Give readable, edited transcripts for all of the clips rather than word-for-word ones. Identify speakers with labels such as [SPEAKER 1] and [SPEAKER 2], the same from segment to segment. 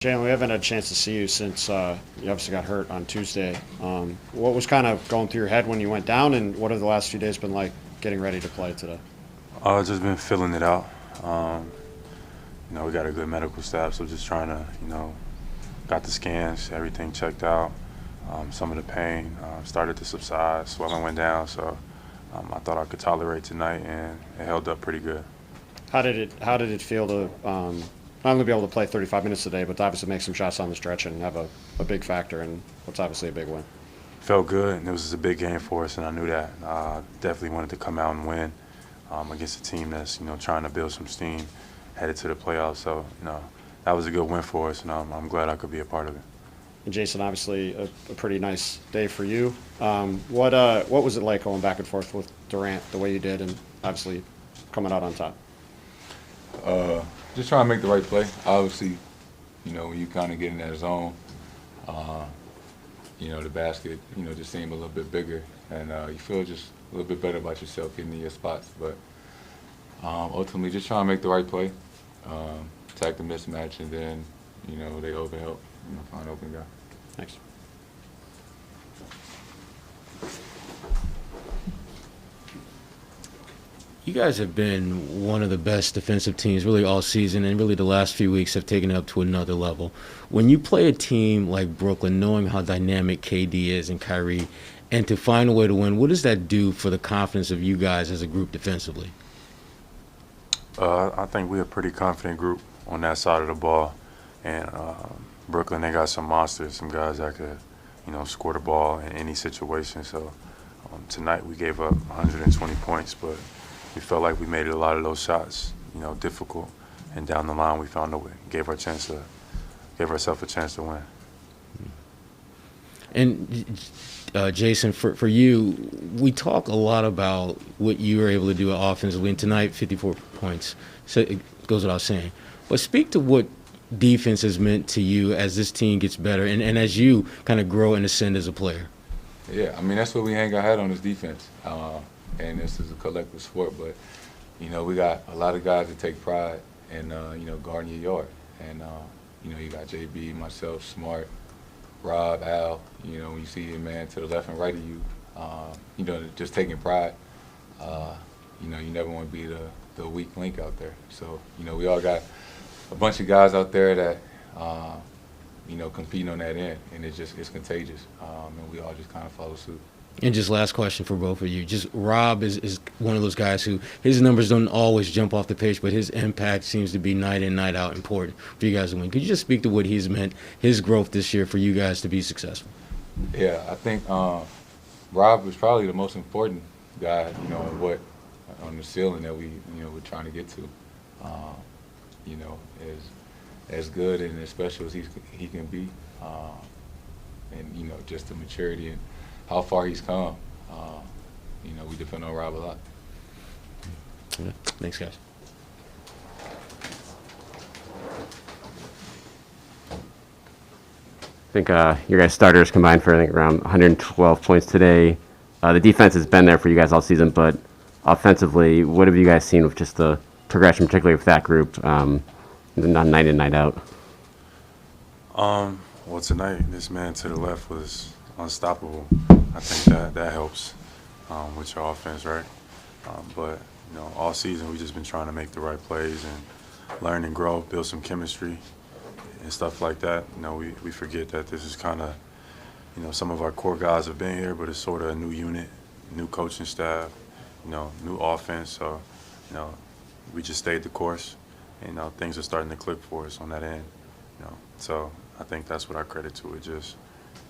[SPEAKER 1] Jaylen, we haven't had a chance to see you since you obviously got hurt on Tuesday. What was kind of going through your head when you went down, and what have the last few days been like getting ready to play today?
[SPEAKER 2] I've just been filling it out. We got a good medical staff, so just trying to, got the scans, everything checked out. Some of the pain started to subside, swelling went down, so I thought I could tolerate tonight, and it held up pretty good.
[SPEAKER 1] How did it feel to not only be able to play 35 minutes today, but to obviously make some shots on the stretch and have a big factor in what's obviously a big win?
[SPEAKER 2] Felt good, and it was a big game for us, and I knew that. Definitely wanted to come out and win against a team that's, trying to build some steam headed to the playoffs. So, that was a good win for us, and I'm glad I could be a part of it.
[SPEAKER 1] And Jayson, obviously a pretty nice day for you. What was it like going back and forth with Durant the way you did, and obviously coming out on top?
[SPEAKER 3] Just trying to make the right play. Obviously, when you kind of get in that zone, the basket, just seemed a little bit bigger, and you feel just a little bit better about yourself getting in your spots. But ultimately, just trying to make the right play, attack the mismatch, and then, they overhelp, find an open guy.
[SPEAKER 1] Thanks.
[SPEAKER 4] You guys have been one of the best defensive teams really all season, and really the last few weeks have taken it up to another level. When you play a team like Brooklyn, knowing how dynamic KD is and Kyrie, and to find a way to win, what does that do for the confidence of you guys as a group defensively?
[SPEAKER 2] I think we're a pretty confident group on that side of the ball, and Brooklyn, they got some monsters, some guys that could, score the ball in any situation. So tonight we gave up 120 points, but we felt like we made a lot of those shots, difficult, and down the line we found a way, gave ourselves a chance to win.
[SPEAKER 4] And Jayson, for you, we talk a lot about what you were able to do offensively, and tonight 54 points. So it goes without saying. But speak to what defense has meant to you as this team gets better, and as you kind of grow and ascend as a player.
[SPEAKER 3] Yeah, that's what we hang our hat on is defense. And this is a collective sport, but, we got a lot of guys that take pride in, guarding your yard. And, you got JB, myself, Smart, Rob, Al, when you see your man to the left and right of you, just taking pride, you never want to be the weak link out there. So, we all got a bunch of guys out there that, competing on that end, and it's contagious, and we all just kind of follow suit.
[SPEAKER 4] And just last question for both of you. Just Rob is one of those guys who his numbers don't always jump off the page, but his impact seems to be night in, night out important for you guys to win. Could you just speak to what he's meant, his growth this year for you guys to be successful?
[SPEAKER 3] Yeah, I think Rob was probably the most important guy, on the ceiling that we're trying to get to. As good and as special as he can be, and just the maturity and how far he's come. We depend on Rob a lot.
[SPEAKER 4] Okay. Thanks, guys.
[SPEAKER 5] I think your guys' starters combined for around 112 points today. The defense has been there for you guys all season, but offensively, what have you guys seen with just the progression, particularly with that group, not night in, night out?
[SPEAKER 2] Well, tonight this man to the left was unstoppable. I think that helps with your offense, right? But all season we've just been trying to make the right plays and learn and grow, build some chemistry and stuff like that. We forget that this is kind of, some of our core guys have been here, but it's sort of a new unit, new coaching staff, new offense. So, we just stayed the course, and things are starting to click for us on that end. So I think that's what I credit to it, just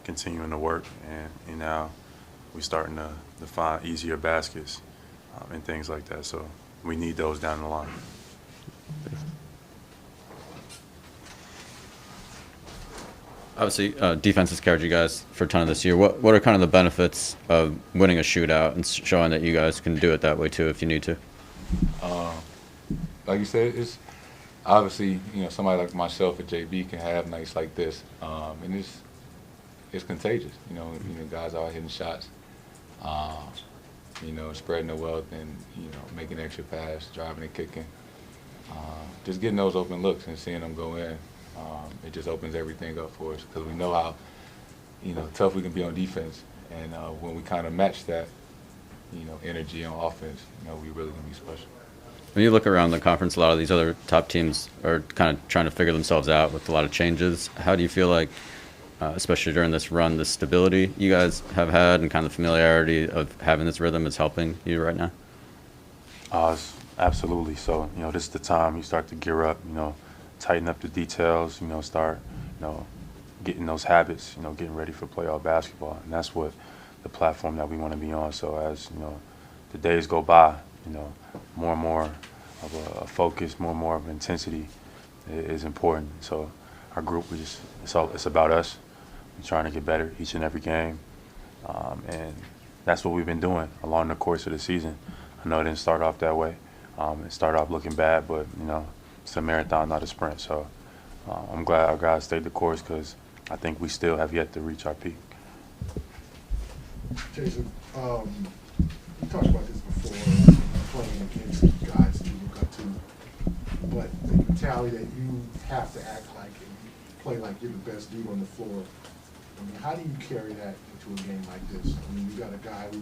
[SPEAKER 2] continuing to work, and now we're starting to find easier baskets and things like that. So we need those down the line.
[SPEAKER 6] Obviously, defense has carried you guys for a ton of this year. What are kind of the benefits of winning a shootout and showing that you guys can do it that way too if you need to?
[SPEAKER 3] Like you said, it's obviously, somebody like myself or JB can have nights like this, and it's contagious. Guys are hitting shots, spreading the wealth and, making extra pass, driving and kicking. Just getting those open looks and seeing them go in. it just opens everything up for us because we know how, tough we can be on defense. And when we kind of match that, energy on offense, we really gonna be special.
[SPEAKER 6] When you look around the conference, a lot of these other top teams are kind of trying to figure themselves out with a lot of changes. How do you feel like, especially during this run, the stability you guys have had and kind of the familiarity of having this rhythm is helping you right now?
[SPEAKER 2] Absolutely. So, this is the time you start to gear up, tighten up the details, start, getting those habits, getting ready for playoff basketball. And that's what the platform that we want to be on. So as, the days go by, more and more of a focus, more and more of an intensity is important. So our group, it's about us. We're trying to get better each and every game. And that's what we've been doing along the course of the season. I know it didn't start off that way. It started off looking bad, but, it's a marathon, not a sprint. So I'm glad our guys stayed the course because I think we still have yet to reach our peak.
[SPEAKER 7] Jayson, you talked about this before, playing against guys that you look up to, but the mentality that you have to act like and play like you're the best dude on the floor. I mean, how do you carry that into a game like this? I mean, you got a guy who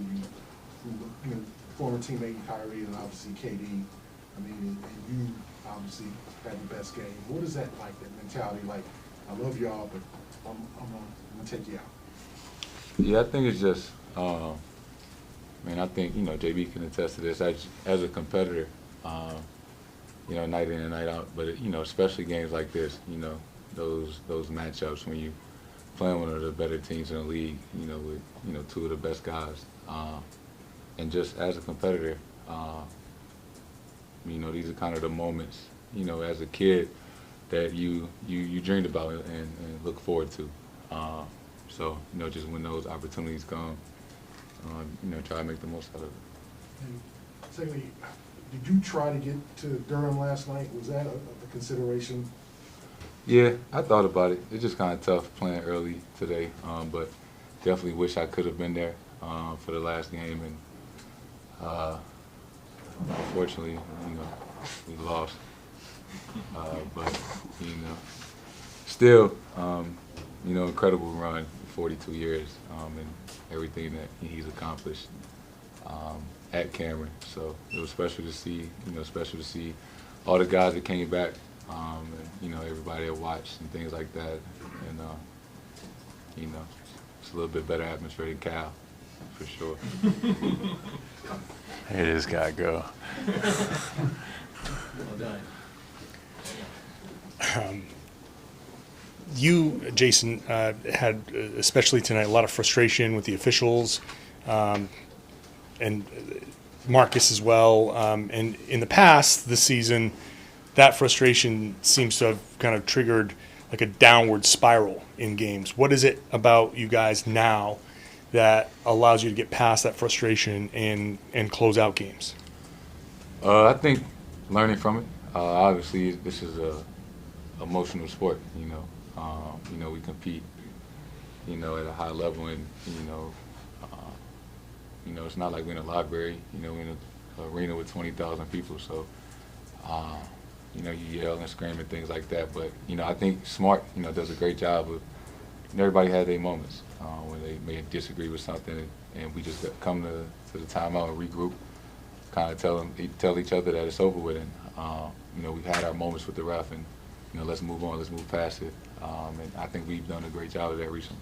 [SPEAKER 7] former teammate Kyrie and obviously KD. I mean, and you obviously had the best game. What is that like? That mentality, like, I love y'all, but I'm gonna take you out.
[SPEAKER 3] Yeah, I think it's just, I think, JB can attest to this. As a competitor, night in and night out, but, especially games like this, those matchups when you playing one of the better teams in the league, with, two of the best guys. And just as a competitor, these are kind of the moments, as a kid that you dreamed about and look forward to. So, just when those opportunities come, try to make the most out of it.
[SPEAKER 7] And secondly, did you try to get to Durham last night? Was that a consideration?
[SPEAKER 3] Yeah, I thought about it. It's just kind of tough playing early today, but definitely wish I could have been there for the last game. And unfortunately, we lost. But still, incredible run, 42 years, and everything that he's accomplished at Cameron. So it was special to see, all the guys that came back, and, everybody that watched and things like that. And, it's a little bit better atmosphere than Cal, for sure.
[SPEAKER 2] Hey, this guy go.
[SPEAKER 8] You, Jayson, had, especially tonight, a lot of frustration with the officials, and Marcus as well. And in the past, this season, that frustration seems to have kind of triggered like a downward spiral in games. What is it about you guys now that allows you to get past that frustration and close out games?
[SPEAKER 3] I think learning from it. Obviously, this is a emotional sport. We compete, at a high level, and it's not like we're in a library. We're in an arena with 20,000 people, so you yell and scream and things like that. But I think Smart, does a great job of. Everybody has their moments when they may disagree with something, and we just come to the timeout and regroup, kind of tell each other that it's over with, and we've had our moments with the ref, and let's move on, let's move past it, and I think we've done a great job of that recently.